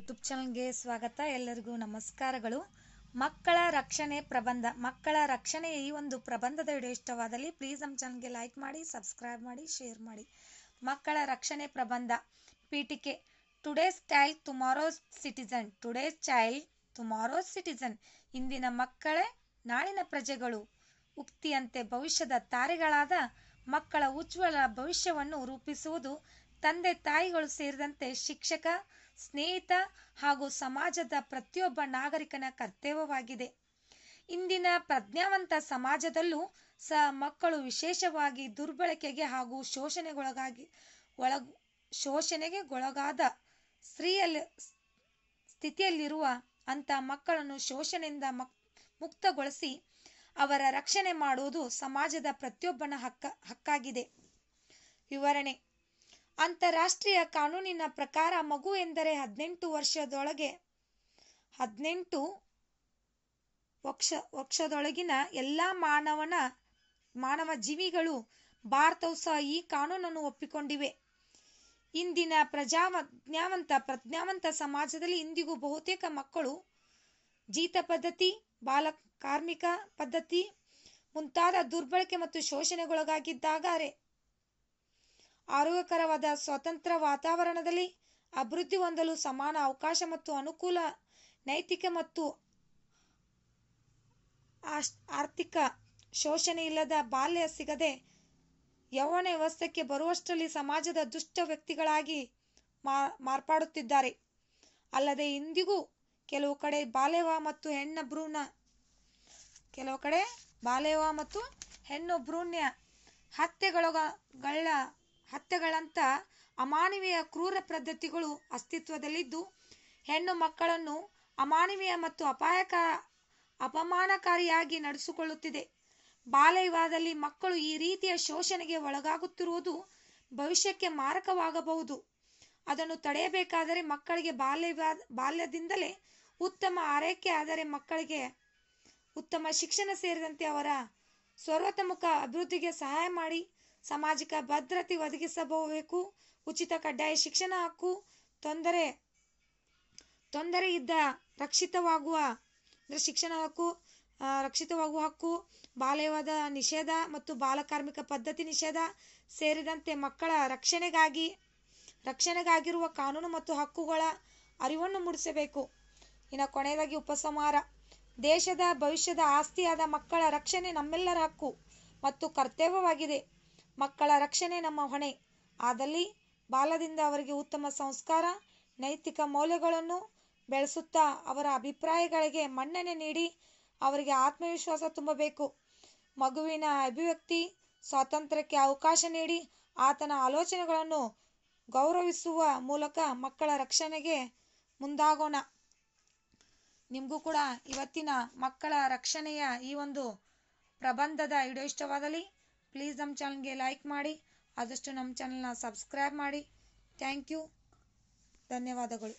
YouTube ಚಾನಲ್ಗೆ ಸ್ವಾಗತ. ಎಲ್ಲರಿಗೂ ನಮಸ್ಕಾರಗಳು. ಮಕ್ಕಳ ರಕ್ಷಣೆ ಪ್ರಬಂಧ. ಮಕ್ಕಳ ರಕ್ಷಣೆ ಈ ಒಂದು ಪ್ರಬಂಧದ ವಿಡಿಯೋ ಇಷ್ಟವಾದಲ್ಲಿ ಪ್ಲೀಸ್ ನಮ್ಮ ಚಾನಲ್ಗೆ ಲೈಕ್ ಮಾಡಿ, ಸಬ್ಸ್ಕ್ರೈಬ್ ಮಾಡಿ, ಶೇರ್ ಮಾಡಿ. ಮಕ್ಕಳ ರಕ್ಷಣೆ ಪ್ರಬಂಧ ಪೀಠಿಕೆ. Today's child tomorrow's citizen. Today's child tomorrow's citizen. ಇಂದಿನ ಮಕ್ಕಳೇ ನಾಳಿನ ಪ್ರಜೆಗಳು. ಉಕ್ತಿಯಂತೆ ಭವಿಷ್ಯದ ತಾರೆಗಳಾದ ಮಕ್ಕಳ ಉಜ್ವಲ ಭವಿಷ್ಯವನ್ನು ರೂಪಿಸುವುದು ತಂದೆ ತಾಯಿಗಳು ಸೇರಿದಂತೆ ಶಿಕ್ಷಕ, ಸ್ನೇಹಿತ ಹಾಗೂ ಸಮಾಜದ ಪ್ರತಿಯೊಬ್ಬ ನಾಗರಿಕನ ಕರ್ತವ್ಯವಾಗಿದೆ. ಇಂದಿನ ಪ್ರಜ್ಞಾವಂತ ಸಮಾಜದಲ್ಲೂ ಸಹ ಮಕ್ಕಳು ವಿಶೇಷವಾಗಿ ದುರ್ಬಳಕೆಗೆ ಹಾಗೂ ಶೋಷಣೆಗೊಳಗಾದ ಸ್ಥಿತಿಯಲ್ಲಿರುವ ಅಂಥ ಮಕ್ಕಳನ್ನು ಶೋಷಣೆಯಿಂದ ಮುಕ್ತಗೊಳಿಸಿ ಅವರ ರಕ್ಷಣೆ ಮಾಡುವುದು ಸಮಾಜದ ಪ್ರತಿಯೊಬ್ಬನ ಹಕ್ಕಾಗಿದೆ. ವಿವರಣೆ. ಅಂತಾರಾಷ್ಟ್ರೀಯ ಕಾನೂನಿನ ಪ್ರಕಾರ ಮಗು ಎಂದರೆ 18 ವರ್ಷದೊಳಗಿನ ಎಲ್ಲ ಮಾನವ ಜೀವಿಗಳು. ಭಾರತವು ಸಹ ಈ ಕಾನೂನನ್ನು ಒಪ್ಪಿಕೊಂಡಿವೆ. ಇಂದಿನ ಪ್ರಜ್ಞಾವಂತ ಸಮಾಜದಲ್ಲಿ ಇಂದಿಗೂ ಬಹುತೇಕ ಮಕ್ಕಳು ಜೀತ ಪದ್ಧತಿ, ಬಾಲಕಾರ್ಮಿಕ ಪದ್ಧತಿ ಮುಂತಾದ ದುರ್ಬಳಕೆ ಮತ್ತು ಶೋಷಣೆಗೊಳಗಾಗಿದ್ದಾರೆ. ಆರೋಗ್ಯಕರವಾದ ಸ್ವತಂತ್ರ ವಾತಾವರಣದಲ್ಲಿ ಅಭಿವೃದ್ಧಿ ಹೊಂದಲು ಸಮಾನ ಅವಕಾಶ ಮತ್ತು ಅನುಕೂಲ, ನೈತಿಕ ಮತ್ತು ಆರ್ಥಿಕ ಶೋಷಣೆ ಇಲ್ಲದ ಬಾಲ್ಯ ಸಿಗದೆ ಯೌವನ ವ್ಯವಸ್ಥೆಗೆ ಬರುವಷ್ಟರಲ್ಲಿ ಸಮಾಜದ ದುಷ್ಟ ವ್ಯಕ್ತಿಗಳಾಗಿ ಮಾರ್ಪಾಡುತ್ತಿದ್ದಾರೆ. ಅಲ್ಲದೆ ಇಂದಿಗೂ ಕೆಲವು ಕಡೆ ಬಾಲ್ಯ ವಿವಾಹ ಮತ್ತು ಹೆಣ್ಣು ಭ್ರೂಣ ಹತ್ಯೆಗಳಂಥ ಅಮಾನವೀಯ ಕ್ರೂರ ಪದ್ಧತಿಗಳು ಅಸ್ತಿತ್ವದಲ್ಲಿದ್ದು, ಹೆಣ್ಣು ಮಕ್ಕಳನ್ನು ಅಮಾನವೀಯ ಮತ್ತು ಅಪಮಾನಕಾರಿಯಾಗಿ ನಡೆಸಿಕೊಳ್ಳುತ್ತಿದೆ. ಬಾಲ್ಯ ವಿವಾಹದಲ್ಲಿ ಮಕ್ಕಳು ಈ ರೀತಿಯ ಶೋಷಣೆಗೆ ಒಳಗಾಗುತ್ತಿರುವುದು ಭವಿಷ್ಯಕ್ಕೆ ಮಾರಕವಾಗಬಹುದು. ಅದನ್ನು ತಡೆಯಬೇಕಾದರೆ ಮಕ್ಕಳಿಗೆ ಬಾಲ್ಯದಿಂದಲೇ ಉತ್ತಮ ಆರೈಕೆ, ಆದರೆ ಮಕ್ಕಳಿಗೆ ಉತ್ತಮ ಶಿಕ್ಷಣ ಸೇರಿದಂತೆ ಅವರ ಸರ್ವತೋಮುಖ ಅಭಿವೃದ್ಧಿಗೆ ಸಹಾಯ ಮಾಡಿ ಸಾಮಾಜಿಕ ಭದ್ರತೆ ಒದಗಿಸಬೇಕು. ಉಚಿತ ಕಡ್ಡಾಯ ಶಿಕ್ಷಣ ಹಕ್ಕು, ತೊಂದರೆ ಇದ್ದ ರಕ್ಷಿತವಾಗುವ ಹಕ್ಕು, ಬಾಲ್ಯ ವಿವಾಹ ನಿಷೇಧ ಮತ್ತು ಬಾಲಕಾರ್ಮಿಕ ಪದ್ಧತಿ ನಿಷೇಧ ಸೇರಿದಂತೆ ಮಕ್ಕಳ ರಕ್ಷಣೆಗಾಗಿರುವ ಕಾನೂನು ಮತ್ತು ಹಕ್ಕುಗಳ ಅರಿವನ್ನು ಮೂಡಿಸಬೇಕು. ಇನ್ನು ಕೊನೆಯದಾಗಿ ಉಪಸಂಹಾರ. ದೇಶದ ಭವಿಷ್ಯದ ಆಸ್ತಿಯಾದ ಮಕ್ಕಳ ರಕ್ಷಣೆ ನಮ್ಮೆಲ್ಲರ ಹಕ್ಕು ಮತ್ತು ಕರ್ತವ್ಯವಾಗಿದೆ. ಮಕ್ಕಳ ರಕ್ಷಣೆ ನಮ್ಮ ಹೊಣೆ. ಆದಲ್ಲಿ ಬಾಲ್ಯದಿಂದ ಅವರಿಗೆ ಉತ್ತಮ ಸಂಸ್ಕಾರ, ನೈತಿಕ ಮೌಲ್ಯಗಳನ್ನು ಬೆಳೆಸುತ್ತಾ ಅವರ ಅಭಿಪ್ರಾಯಗಳಿಗೆ ಮನ್ನಣೆ ನೀಡಿ ಅವರಿಗೆ ಆತ್ಮವಿಶ್ವಾಸ ತುಂಬಬೇಕು. ಮಗುವಿನ ಅಭಿವ್ಯಕ್ತಿ ಸ್ವಾತಂತ್ರ್ಯಕ್ಕೆ ಅವಕಾಶ ನೀಡಿ ಆತನ ಆಲೋಚನೆಗಳನ್ನು ಗೌರವಿಸುವ ಮೂಲಕ ಮಕ್ಕಳ ರಕ್ಷಣೆಗೆ ಮುಂದಾಗೋಣ. ನಿಮಗೂ ಕೂಡ ಇವತ್ತಿನ ಮಕ್ಕಳ ರಕ್ಷಣೆಯ ಈ ಒಂದು ಪ್ರಬಂಧದ ವಿಡಿಯೋ ಇಷ್ಟವಾದಲ್ಲಿ ಪ್ಲೀಸ್ ನಮ್ಮ ಚಾನಲ್ಗೆ ಲೈಕ್ ಮಾಡಿ, ಆದಷ್ಟು ನಮ್ಮ ಚಾನಲ್ನ ಸಬ್ಸ್ಕ್ರೈಬ್ ಮಾಡಿ. Thank you. ಧನ್ಯವಾದಗಳು.